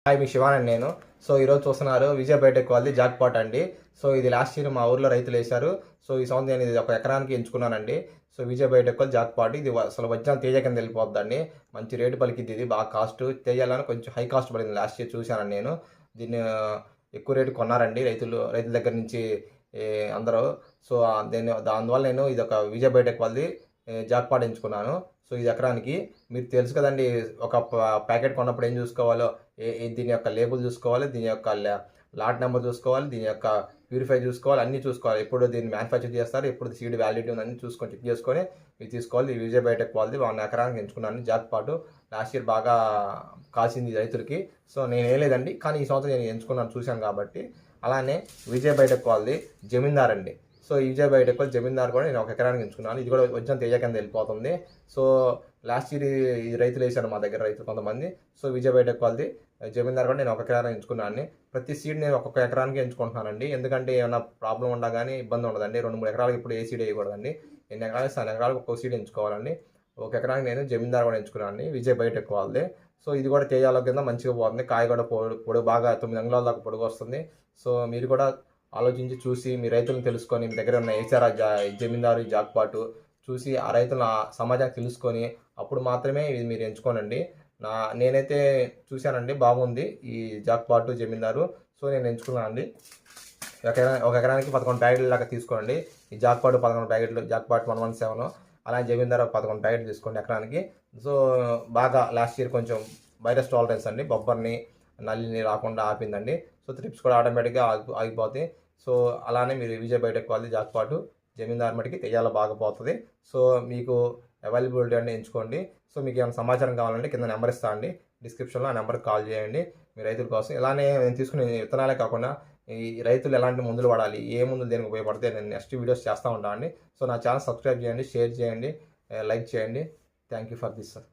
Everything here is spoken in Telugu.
హాయ్, మీ శివానండి నేను. సో ఈరోజు చూస్తున్నారు విజయ్ బయోటెక్ వాళ్ళది జాక్ పాట్ అండి. సో ఇది లాస్ట్ ఇయర్ మా ఊర్లో రైతులు వేశారు. సో ఈ సంవత్సరం నేను ఇది ఒక ఎకరానికి ఎంచుకున్నానండి. సో విజయ్ బయోటెక్ వాళ్ళు జాక్ పాట్ ఇది అసలు వజ్రం తేజ కింద వెళ్ళిపోద్దండి. మంచి రేటు పలికిద్ది. ఇది బాగా కాస్ట్ తేజాలని కొంచెం హై కాస్ట్ పడింది. లాస్ట్ ఇయర్ చూశానండి నేను. దీన్ని ఎక్కువ రేటు కొన్నారండి రైతుల దగ్గర నుంచి అందరూ. సో దానివల్ల నేను ఇది ఒక విజయ్ బయోటెక్ వాళ్ళది జాక్ పాట్ ఎంచుకున్నాను. సో ఇది ఎకరానికి మీరు తెలుసు కదండి, ఒక ప్యాకెట్ కొన్నప్పుడు ఏం చూసుకోవాలో, దీని యొక్క లేబుల్ చూసుకోవాలి, దీని యొక్క లాట్ నెంబర్ చూసుకోవాలి, దీని యొక్క ప్యూరిఫై చూసుకోవాలి, అన్నీ చూసుకోవాలి. ఎప్పుడు దీన్ని మ్యానుఫ్యాక్చర్ చేస్తారు, ఎప్పుడు సీడ్ వ్యాలిడిటీ ఉందని చూసుకొని చెక్ చేసుకొని ఇది తీసుకోవాలి. ఇది విజయ్ బయోటెక్ వాళ్ళది 1 ఎకరానికి ఎంచుకున్నాను జాక్ పాటు. లాస్ట్ ఇయర్ బాగా కాసింది రైతులకి. సో నేను వేయలేదండి, కానీ ఈ సంవత్సరం నేను ఎంచుకున్నాను, చూశాను కాబట్టి. అలానే విజయ్ బయోటెక్ వాళ్ళది జమీందార్ అండి. సో ఈ విజయ్ బయోటెక్ వాళ్ళు జమీందార్ కూడా నేను 1 ఎకరానికి ఎంచుకున్నాను. ఇది కూడా వచ్చిన తేజ కింద వెళ్ళిపోతుంది. సో లాస్ట్ ఇయర్ ఈ రైతులు వేశారు మా దగ్గర రైతులు కొంతమంది. సో విజయ్ బయోటెక్ వాళ్ళది జమీందార్ కూడా నేను 1 ఎకరానికి ఎంచుకున్నాను. ప్రతి సీడ్ నేను ఒక్కొక్క ఎకరానికి ఎంచుకుంటున్నానండి. ఎందుకంటే ఏమైనా ప్రాబ్లం ఉండా కానీ ఇబ్బంది ఉండదండి. 2-3 ఎకరాలకు ఇప్పుడు ఏ సీడ్ వేయకూడదండి. ఎన్ని ఎకరాలు ఇస్తే అన్ని ఎకరాలకు ఒక్కొక్క సీడ్ ఎంచుకోవాలండి. 1 ఎకరానికి నేను జమీందార్ కూడా ఎంచుకున్నాను విజయ్ బయోటెక్ వాళ్ళది. సో ఇది కూడా తేజాల కింద మంచిగా పోతుంది. కాయ కూడా పొడుగు బాగా 9 అంగుళాల దాకా పొడుగు వస్తుంది. సో మీరు కూడా ఆలోచించి చూసి మీ రైతులను తెలుసుకొని, మీ దగ్గర ఉన్న ఏచారా జమీందారు జాక్ పాటు చూసి ఆ రైతుల సమాజానికి తెలుసుకొని అప్పుడు మాత్రమే ఇది మీరు ఎంచుకోనండి. నేనైతే చూశానండి, బాగుంది ఈ జాక్ పాటు జమీందారు. సో నేను ఎంచుకున్నాను అండి. ఒక ఎకరానికి 11 ప్యాకెట్లు దాకా తీసుకోండి. ఈ జాక్ పాటు 11 ప్యాకెట్లు, జాక్ పాటు 117. అలానే జమీందారు 11 ప్యాకెట్లు తీసుకోండి ఎకరానికి. సో బాగా లాస్ట్ ఇయర్ కొంచెం వైరస్ టాలరెన్స్ అండి, బొబ్బర్ని నల్లిని రాకుండా ఆపిందండి. సో ట్రిప్స్ కూడా ఆటోమేటిక్గా ఆగిపోతాయి. సో అలానే మీరు విజయ్ బయోటెక్ వాళ్ళది జాక్ పాటు జమీందార్ మటుకి తెయ్యాల బాగా పోతుంది. సో మీకు అవైలబిలిటీ అంటే ఎంచుకోండి. సో మీకు ఏమైనా సమాచారం కావాలంటే కింద నెంబర్ ఇస్తా అండి, డిస్క్రిప్షన్లో ఆ నెంబర్కి కాల్ చేయండి మీ రైతుల కోసం. ఇలానే నేను తీసుకునే విత్తనాలే కాకుండా ఈ రైతులు ఎలాంటి మందులు వాడాలి, ఏ మందులు దేనికి ఉపయోగపడితే నేను నెక్స్ట్ వీడియోస్ చేస్తూ ఉంటాను అండి. సో నా ఛానల్ సబ్స్క్రైబ్ చేయండి, షేర్ చేయండి, లైక్ చేయండి. Thank you for this sir.